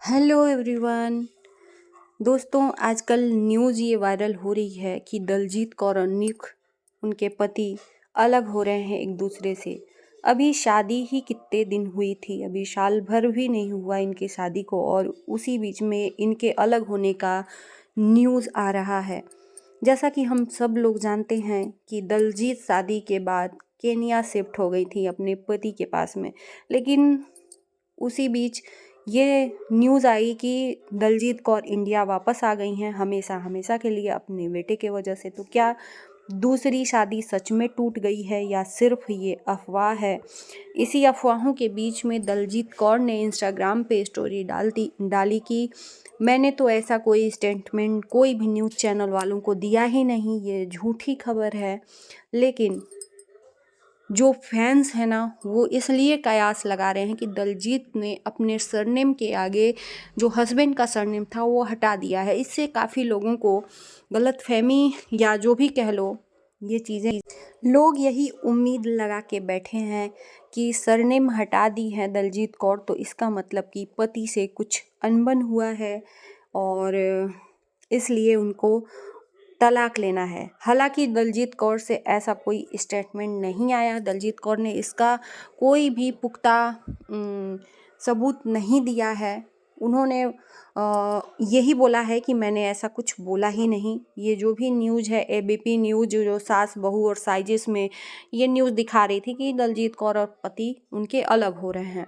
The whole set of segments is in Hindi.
Hello everyone. दोस्तों, आजकल न्यूज़ ये वायरल हो रही है कि दलजीत कौर और निक उनके पति अलग हो रहे हैं एक दूसरे से। अभी शादी ही कितने दिन हुई थी, अभी साल भर भी नहीं हुआ इनकी शादी को, और उसी बीच में इनके अलग होने का न्यूज़ आ रहा है। जैसा कि हम सब लोग जानते हैं कि दलजीत शादी के बाद केन्या शिफ्ट हो गई थी अपने पति के पास में, लेकिन उसी बीच ये न्यूज़ आई कि दलजीत कौर इंडिया वापस आ गई हैं हमेशा हमेशा के लिए अपने बेटे के वजह से। तो क्या दूसरी शादी सच में टूट गई है या सिर्फ ये अफवाह है? इसी अफवाहों के बीच में दलजीत कौर ने इंस्टाग्राम पे स्टोरी डाली कि मैंने तो ऐसा कोई स्टेटमेंट कोई भी न्यूज़ चैनल वालों को दिया ही नहीं, ये झूठी खबर है। लेकिन जो फैंस हैं ना, वो इसलिए कयास लगा रहे हैं कि दलजीत ने अपने सरनेम के आगे जो हस्बैंड का सरनेम था वो हटा दिया है। इससे काफ़ी लोगों को गलतफहमी या जो भी कह लो, ये चीज़ें लोग यही उम्मीद लगा के बैठे हैं कि सरनेम हटा दी है दलजीत कौर, तो इसका मतलब कि पति से कुछ अनबन हुआ है और इसलिए उनको तलाक लेना है। हालांकि दलजीत कौर से ऐसा कोई स्टेटमेंट नहीं आया, दलजीत कौर ने इसका कोई भी पुख्ता सबूत नहीं दिया है। उन्होंने यही बोला है कि मैंने ऐसा कुछ बोला ही नहीं। ये जो भी न्यूज़ है, एबीपी न्यूज़ जो सास बहू और साजिश में ये न्यूज़ दिखा रही थी कि दलजीत कौर और पति उनके अलग हो रहे हैं।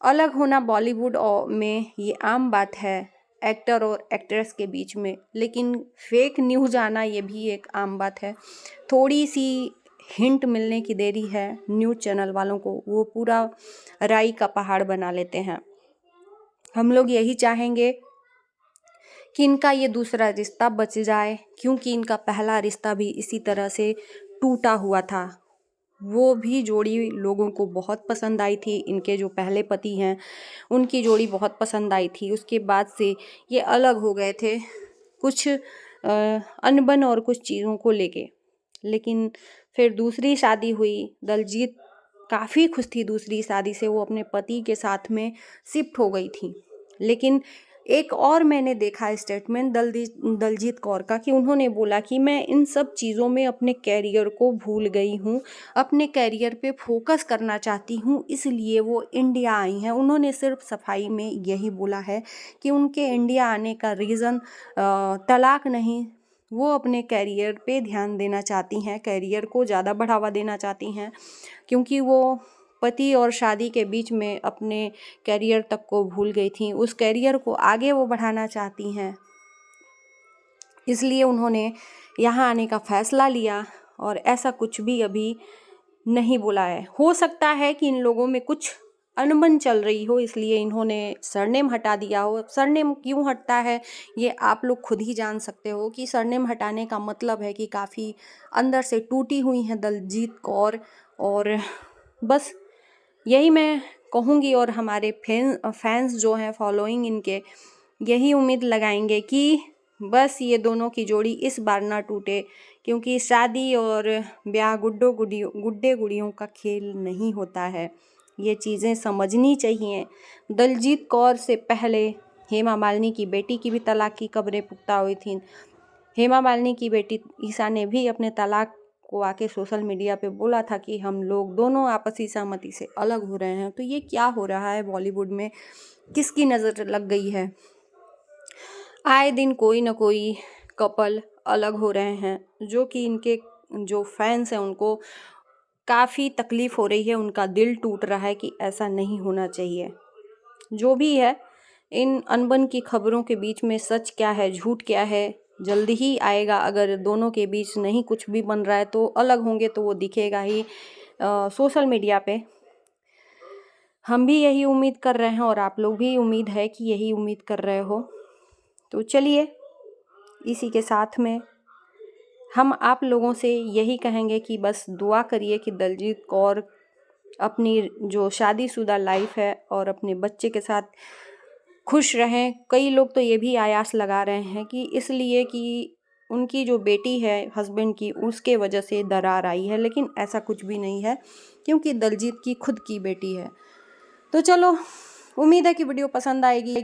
अलग होना बॉलीवुड में ये आम बात है एक्टर और एक्ट्रेस के बीच में, लेकिन फेक न्यूज़ आना ये भी एक आम बात है। थोड़ी सी हिंट मिलने की देरी है न्यूज़ चैनल वालों को, वो पूरा राई का पहाड़ बना लेते हैं। हम लोग यही चाहेंगे कि इनका ये दूसरा रिश्ता बच जाए, क्योंकि इनका पहला रिश्ता भी इसी तरह से टूटा हुआ था। वो भी जोड़ी लोगों को बहुत पसंद आई थी। इनके जो पहले पति हैं उनकी जोड़ी बहुत पसंद आई थी। उसके बाद से ये अलग हो गए थे कुछ अनबन और कुछ चीज़ों को लेके। लेकिन फिर दूसरी शादी हुई, दलजीत काफ़ी खुश थी दूसरी शादी से, वो अपने पति के साथ में शिफ्ट हो गई थी। लेकिन एक और मैंने देखा स्टेटमेंट दलजीत कौर का कि उन्होंने बोला कि मैं इन सब चीज़ों में अपने कैरियर को भूल गई हूँ, अपने कैरियर पे फोकस करना चाहती हूँ, इसलिए वो इंडिया आई हैं। उन्होंने सिर्फ सफाई में यही बोला है कि उनके इंडिया आने का रीज़न तलाक नहीं, वो अपने कैरियर पे ध्यान देना चाहती हैं, कैरियर को ज़्यादा बढ़ावा देना चाहती हैं, क्योंकि वो पति और शादी के बीच में अपने कैरियर तक को भूल गई थी। उस कैरियर को आगे वो बढ़ाना चाहती हैं, इसलिए उन्होंने यहाँ आने का फैसला लिया और ऐसा कुछ भी अभी नहीं बोला है। हो सकता है कि इन लोगों में कुछ अनबन चल रही हो, इसलिए इन्होंने सरनेम हटा दिया हो। सरनेम क्यों हटता है ये आप लोग खुद ही जान सकते हो कि सरनेम हटाने का मतलब है कि काफ़ी अंदर से टूटी हुई हैं दलजीत कौर। और बस यही मैं कहूँगी, और हमारे फैंस जो हैं फॉलोइंग इनके यही उम्मीद लगाएंगे कि बस ये दोनों की जोड़ी इस बार ना टूटे, क्योंकि शादी और ब्याह गुड्डे गुड़ियों का खेल नहीं होता है। ये चीज़ें समझनी चाहिए। दलजीत कौर से पहले हेमा मालिनी की बेटी की भी तलाक की खबरें पुख्ता हुई थी। हेमा मालिनी की बेटी ईशा ने भी अपने तलाक को आके सोशल मीडिया पे बोला था कि हम लोग दोनों आपसी सहमति से अलग हो रहे हैं। तो ये क्या हो रहा है बॉलीवुड में, किसकी नज़र लग गई है? आए दिन कोई ना कोई कपल अलग हो रहे हैं, जो कि इनके जो फैंस हैं उनको काफ़ी तकलीफ़ हो रही है, उनका दिल टूट रहा है कि ऐसा नहीं होना चाहिए। जो भी है, इन अनबन की खबरों के बीच में सच क्या है झूठ क्या है जल्दी ही आएगा। अगर दोनों के बीच नहीं कुछ भी बन रहा है तो अलग होंगे तो वो दिखेगा ही सोशल मीडिया पे। हम भी यही उम्मीद कर रहे हैं और आप लोग भी उम्मीद है कि यही उम्मीद कर रहे हो। तो चलिए, इसी के साथ में हम आप लोगों से यही कहेंगे कि बस दुआ करिए कि दलजीत कौर अपनी जो शादीशुदा लाइफ है और अपने बच्चे के साथ खुश रहें। कई लोग तो ये भी आयास लगा रहे हैं कि इसलिए कि उनकी जो बेटी है हस्बैंड की, उसके वजह से दरार आई है, लेकिन ऐसा कुछ भी नहीं है, क्योंकि दलजीत की खुद की बेटी है। तो चलो, उम्मीद है कि वीडियो पसंद आएगी।